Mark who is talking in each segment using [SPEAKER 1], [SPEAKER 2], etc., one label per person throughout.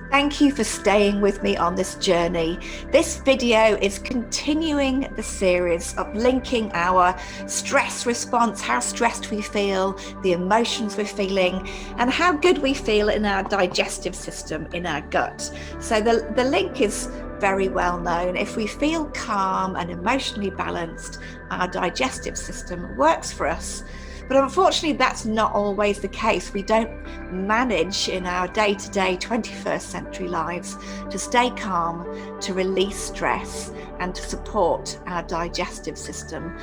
[SPEAKER 1] Thank you for staying with me on this journey. This video is continuing the series of linking our stress response, how stressed we feel, the emotions we're feeling, and how good we feel in our digestive system, in our gut. So the link is very well known. If we feel calm and emotionally balanced, our digestive system works for us. But unfortunately, that's not always the case. We don't manage in our day-to-day 21st century lives to stay calm, to release stress, and to support our digestive system.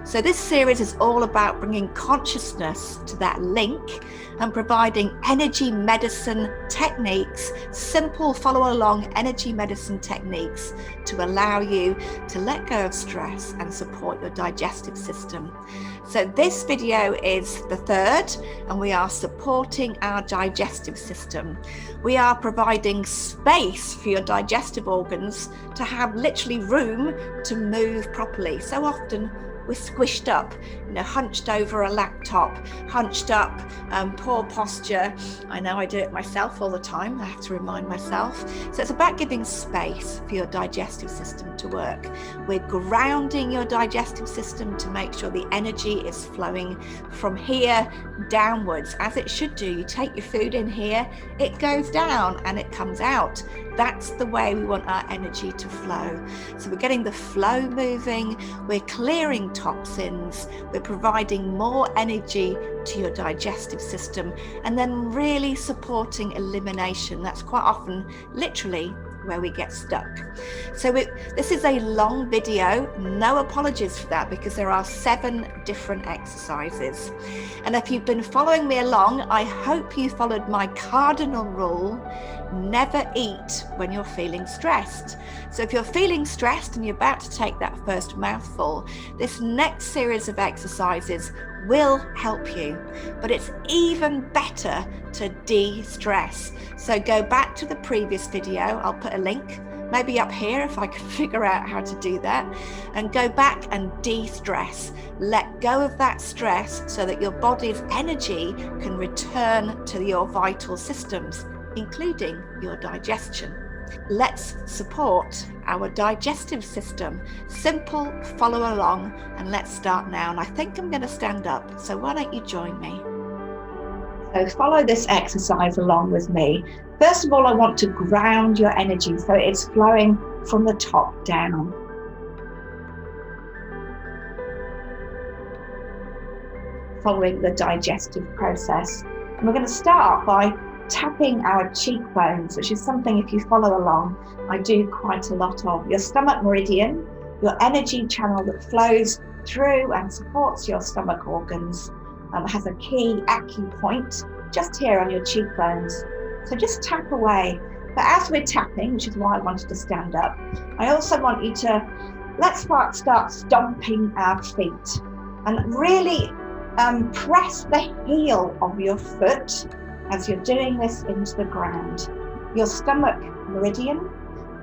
[SPEAKER 1] So this series is all about bringing consciousness to that link and providing energy medicine techniques, simple follow-along energy medicine techniques to allow you to let go of stress and support your digestive system. So this video is the third, and we are supporting our digestive system. We are providing space for your digestive organs to have literally room to move properly. So often we're squished up, hunched over a laptop, hunched up, poor posture. I know I do it myself all the time. I have to remind myself. So it's about giving space for your digestive system to work. We're grounding your digestive system to make sure the energy is flowing from here downwards, as it should do. You take your food in here, it goes down and it comes out. That's the way we want our energy to flow. So we're getting the flow moving, we're clearing toxins, we're providing more energy to your digestive system, and then really supporting elimination. That's quite often literally where we get stuck. So this is a long video, no apologies for that, because there are 7 different exercises. And if you've been following me along, I hope you followed my cardinal rule: never eat when you're feeling stressed. So if you're feeling stressed and you're about to take that first mouthful, this next series of exercises will help you, but it's even better to de-stress. So go back to the previous video. I'll put a link maybe up here if I can figure out how to do that, and go back and de-stress. Let go of that stress so that your body's energy can return to your vital systems, including your digestion. Let's support our digestive system. Simple, follow along, and let's start now. And I think I'm going to stand up, so why don't you join me? So follow this exercise along with me. First of all, I want to ground your energy so it's flowing from the top down. Following the digestive process. And we're going to start by tapping our cheekbones, which is something, if you follow along, I do quite a lot of. Your stomach meridian, your energy channel that flows through and supports your stomach organs, has a key acupoint just here on your cheekbones. So just tap away. But as we're tapping, which is why I wanted to stand up, I also want you to, let's start stomping our feet and really press the heel of your foot as you're doing this into the ground. Your stomach meridian,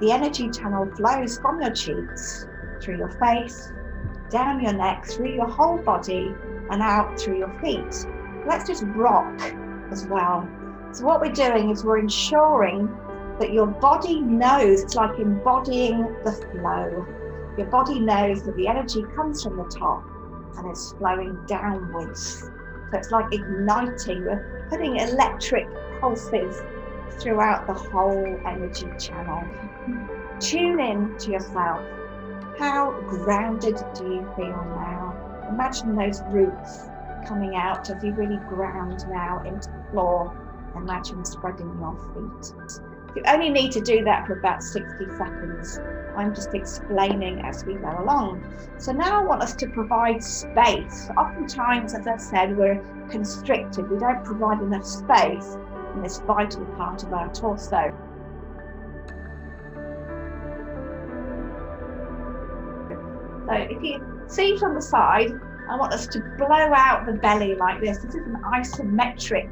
[SPEAKER 1] the energy channel flows from your cheeks, through your face, down your neck, through your whole body, and out through your feet. Let's just rock as well. So what we're doing is we're ensuring that your body knows, it's like embodying the flow. Your body knows that the energy comes from the top and it's flowing downwards. So it's like igniting, we're putting electric pulses throughout the whole energy channel. Tune in to yourself. How grounded do you feel now? Imagine those roots coming out as you really ground now into the floor. Imagine spreading your feet. You only need to do that for about 60 seconds. I'm just explaining as we go along. So now I want us to provide space. Oftentimes, as I said, we're constricted. We don't provide enough space in this vital part of our torso. So if you see from the side, I want us to blow out the belly like this. This is an isometric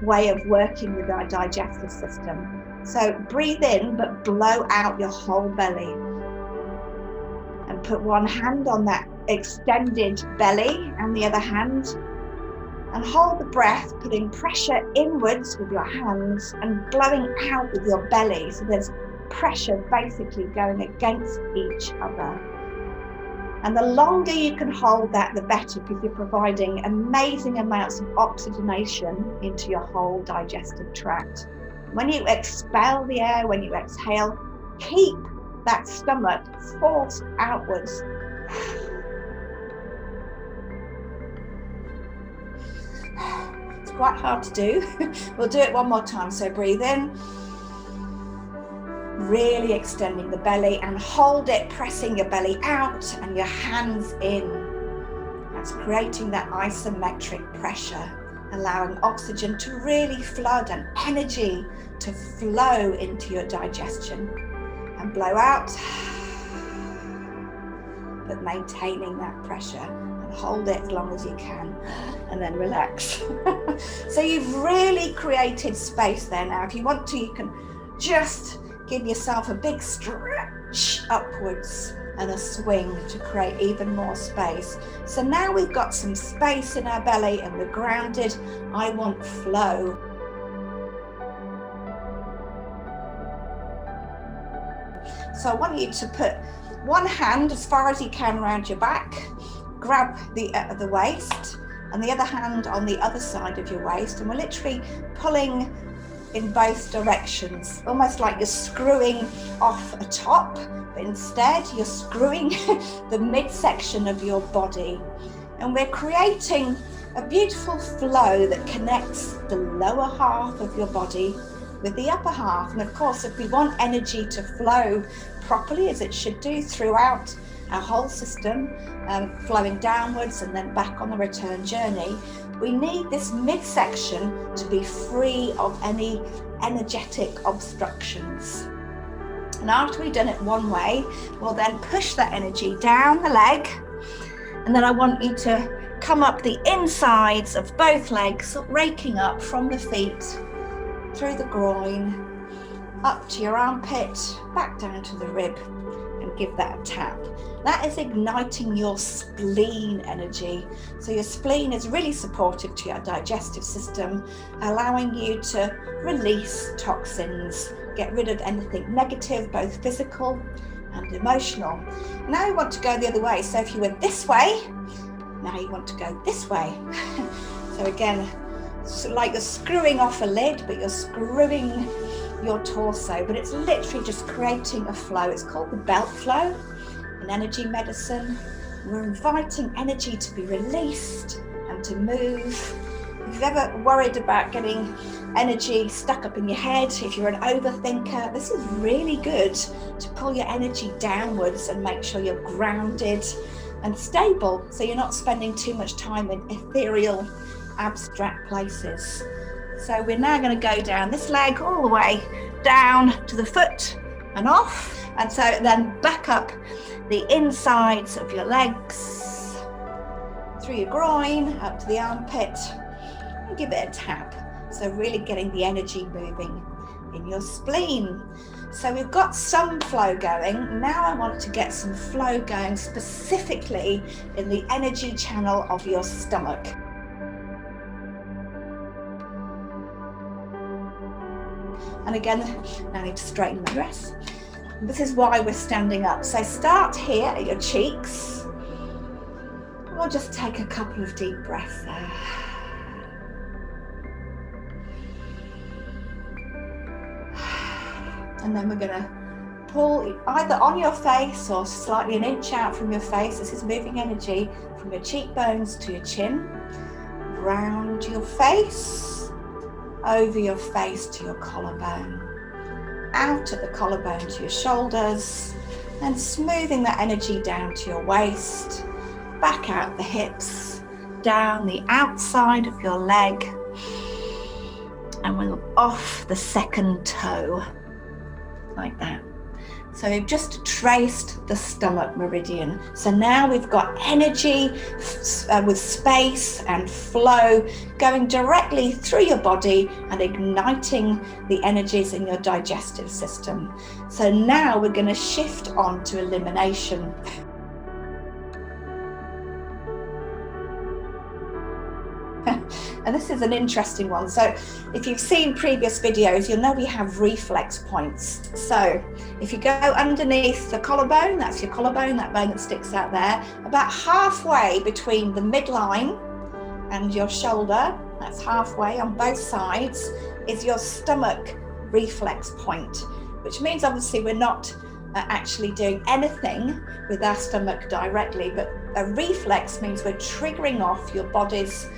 [SPEAKER 1] way of working with our digestive system. So breathe in, but blow out your whole belly. And put one hand on that extended belly and the other hand And hold the breath, putting pressure inwards with your hands and blowing out with your belly. So there's pressure basically going against each other. And the longer you can hold that, the better, because you're providing amazing amounts of oxygenation into your whole digestive tract. When you expel the air, when you exhale, keep that stomach forced outwards. It's quite hard to do. We'll do it one more time. So breathe in, really extending the belly, and hold it, pressing your belly out and your hands in. That's creating that isometric pressure, allowing oxygen to really flood and energy to flow into your digestion. And blow out, but maintaining that pressure. Hold it as long as you can, and then relax. So you've really created space there. Now if you want to, you can just give yourself a big stretch upwards and a swing to create even more space. So now we've got some space in our belly and we're grounded. I want flow. So I want you to put one hand as far as you can around your back, grab the waist, and the other hand on the other side of your waist, and we're literally pulling in both directions, almost like you're screwing off a top, but instead you're screwing the midsection of your body. And we're creating a beautiful flow that connects the lower half of your body with the upper half. And of course, if we want energy to flow properly, as it should do throughout our whole system, flowing downwards and then back on the return journey, we need this midsection to be free of any energetic obstructions. And after we've done it one way, we'll then push that energy down the leg, and then I want you to come up the insides of both legs, raking up from the feet, through the groin, up to your armpit, back down to the rib, and give that a tap. That is igniting your spleen energy. So your spleen is really supportive to your digestive system, allowing you to release toxins, get rid of anything negative, both physical and emotional. Now you want to go the other way. So if you went this way, now you want to go this way. So again, so like you're screwing off a lid, but you're screwing your torso, but it's literally just creating a flow. It's called the belt flow in energy medicine. We're inviting energy to be released and to move. If you've ever worried about getting energy stuck up in your head, if you're an overthinker, this is really good to pull your energy downwards and make sure you're grounded and stable, so you're not spending too much time in ethereal, abstract places. So we're now going to go down this leg all the way down to the foot and off, and so then back up the insides of your legs, through your groin, up to the armpit, and give it a tap. So really getting the energy moving in your spleen. So we've got some flow going. Now I want to get some flow going specifically in the energy channel of your stomach. And again, now I need to straighten my dress. This is why we're standing up. So start here at your cheeks. We'll just take a couple of deep breaths there. And then we're going to pull either on your face or slightly an inch out from your face. This is moving energy from your cheekbones to your chin, round your face, over your face to your collarbone, out at the collarbone to your shoulders, and smoothing that energy down to your waist, back out the hips, down the outside of your leg, and we'll off the second toe, like that. So we've just traced the stomach meridian. So now we've got energy with space and flow going directly through your body and igniting the energies in your digestive system. So now we're going to shift on to elimination. And this is an interesting one. So if you've seen previous videos, you'll know we have reflex points. So if you go underneath the collarbone, that's your collarbone, that bone that sticks out there, about halfway between the midline and your shoulder, that's halfway on both sides, is your stomach reflex point, which means obviously we're not actually doing anything with our stomach directly, but a reflex means we're triggering off your body's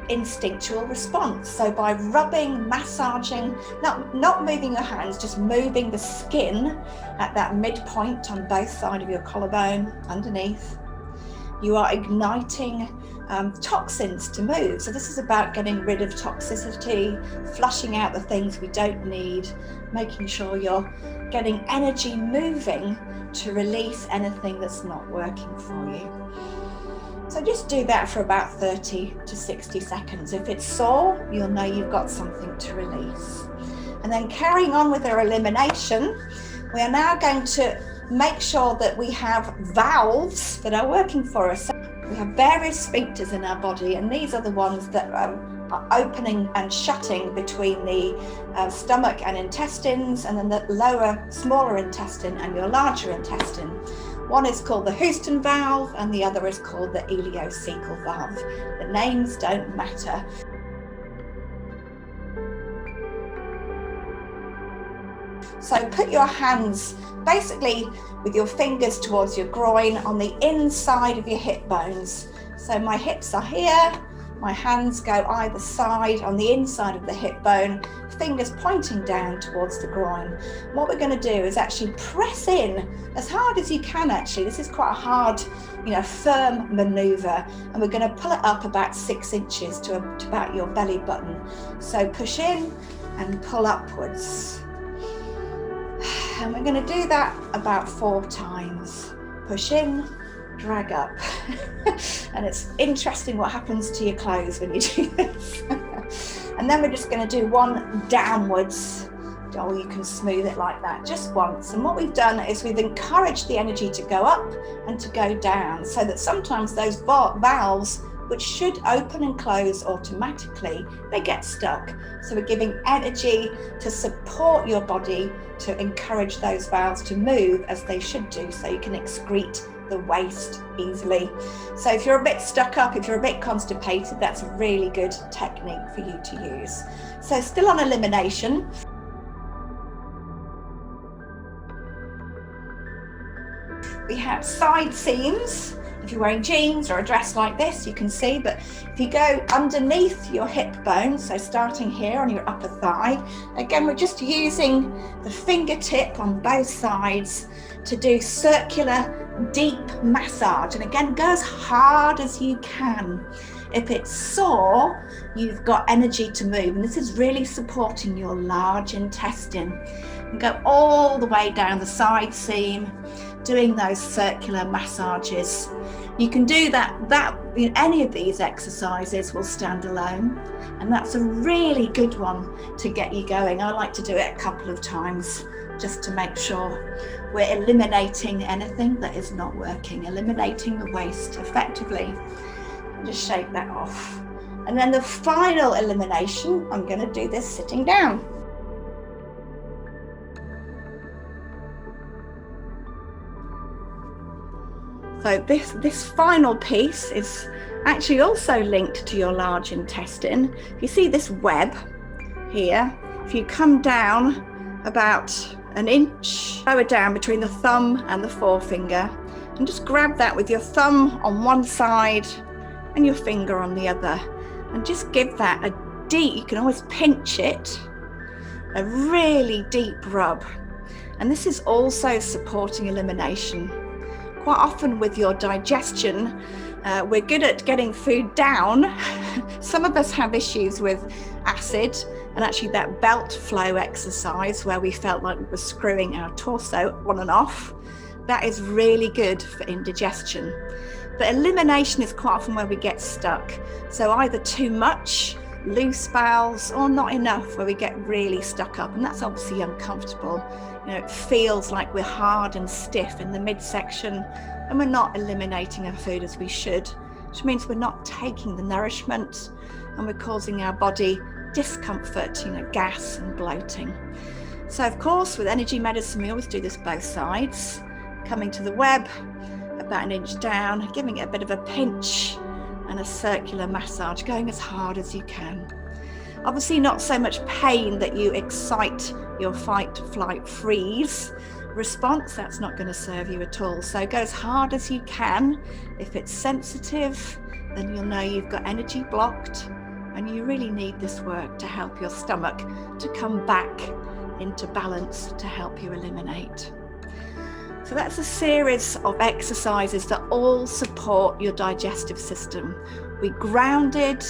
[SPEAKER 1] instinctual response. So by rubbing, massaging, not moving your hands, just moving the skin at that midpoint on both sides of your collarbone underneath, you are igniting toxins to move. So this is about getting rid of toxicity, flushing out the things we don't need, making sure you're getting energy moving to release anything that's not working for you. So just do that for about 30 to 60 seconds. If it's sore, you'll know you've got something to release. And then carrying on with our elimination, we are now going to make sure that we have valves that are working for us. We have various sphincters in our body, and these are the ones that are opening and shutting between the stomach and intestines, and then the lower, smaller intestine and your larger intestine. One is called the Houston valve and the other is called the ileocecal valve. The names don't matter. So put your hands basically with your fingers towards your groin on the inside of your hip bones. So my hips are here, my hands go either side on the inside of the hip bone, fingers pointing down towards the groin. What we're going to do is actually press in as hard as you can. Actually, this is quite a hard, firm maneuver, and we're going to pull it up about 6 inches to about your belly button. So push in and pull upwards. And we're going to do that about 4 times. Push in, drag up. And it's interesting what happens to your clothes when you do this. And then we're just going to do one downwards, or you can smooth it like that, just once. And what we've done is we've encouraged the energy to go up and to go down, so that sometimes those valves, which should open and close automatically, they get stuck. So we're giving energy to support your body to encourage those valves to move as they should do, so you can excrete the waste easily. So if you're a bit stuck up, if you're a bit constipated, that's a really good technique for you to use. So still on elimination. We have side seams. If you're wearing jeans or a dress like this, you can see, but if you go underneath your hip bone, so starting here on your upper thigh, again, we're just using the fingertip on both sides to do circular, deep massage. And again, go as hard as you can. If it's sore, you've got energy to move, and this is really supporting your large intestine. And go all the way down the side seam, doing those circular massages. You can do that any of these exercises will stand alone, and that's a really good one to get you going. I like to do it a couple of times just to make sure we're eliminating anything that is not working, eliminating the waste effectively. Just shake that off. And then the final elimination, I'm going to do this sitting down. So this final piece is actually also linked to your large intestine. If you see this web here, if you come down about an inch lower down between the thumb and the forefinger, and just grab that with your thumb on one side and your finger on the other, and just give that a deep, you can always pinch it, a really deep rub. And this is also supporting elimination. Quite often with your digestion, we're good at getting food down. Some of us have issues with acid, and actually that belt flow exercise where we felt like we were screwing our torso on and off, that is really good for indigestion. But elimination is quite often where we get stuck. So either too much, loose bowels, or not enough, where we get really stuck up, and that's obviously uncomfortable. It feels like we're hard and stiff in the midsection, and we're not eliminating our food as we should, which means we're not taking the nourishment and we're causing our body discomfort, gas and bloating. So of course, with energy medicine, we always do this both sides, coming to the web about 1 inch down, giving it a bit of a pinch and a circular massage, going as hard as you can. Obviously not so much pain that you excite your fight, flight, freeze response. That's not going to serve you at all. So go as hard as you can. If it's sensitive, then you'll know you've got energy blocked, and you really need this work to help your stomach to come back into balance to help you eliminate. So that's a series of exercises that all support your digestive system. We grounded,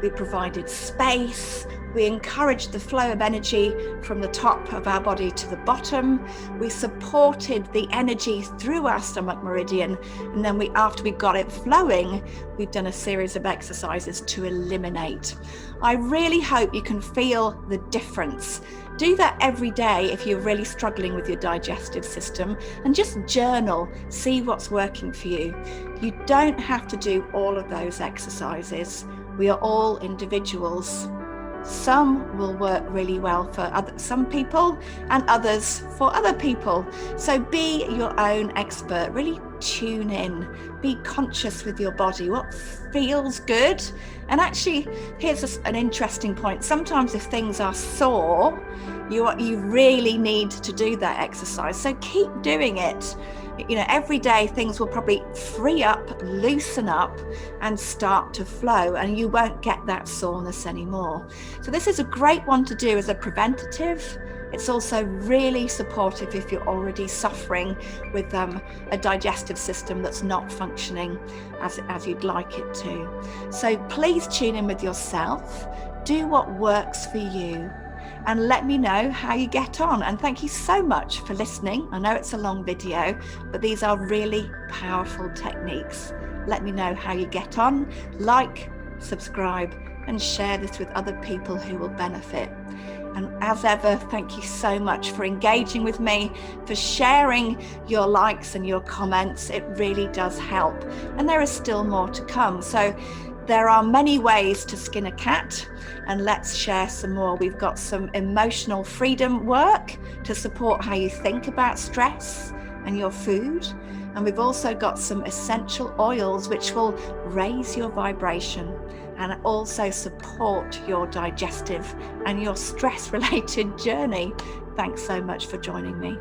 [SPEAKER 1] we provided space, we encouraged the flow of energy from the top of our body to the bottom. We supported the energy through our stomach meridian. And then after we got it flowing, we've done a series of exercises to eliminate. I really hope you can feel the difference. Do that every day if you're really struggling with your digestive system, and just journal, see what's working for you. You don't have to do all of those exercises. We are all individuals. Some will work really well for some people and others for other people. So be your own expert, really tune in, be conscious with your body, what feels good. And actually, here's an interesting point. Sometimes if things are sore, you really need to do that exercise. So keep doing it. Every day things will probably free up, loosen up, and start to flow, and you won't get that soreness anymore. So this is a great one to do as a preventative. It's also really supportive if you're already suffering with a digestive system that's not functioning as you'd like it to. So please tune in with yourself, do what works for you, and let me know how you get on. And thank you so much for listening. I know it's a long video, but these are really powerful techniques. Let me know how you get on. Like, subscribe, and share this with other people who will benefit. And as ever, thank you so much for engaging with me, for sharing your likes and your comments. It really does help. And there is still more to come. So there are many ways to skin a cat, and let's share some more. We've got some emotional freedom work to support how you think about stress and your food. And we've also got some essential oils which will raise your vibration and also support your digestive and your stress-related journey. Thanks so much for joining me.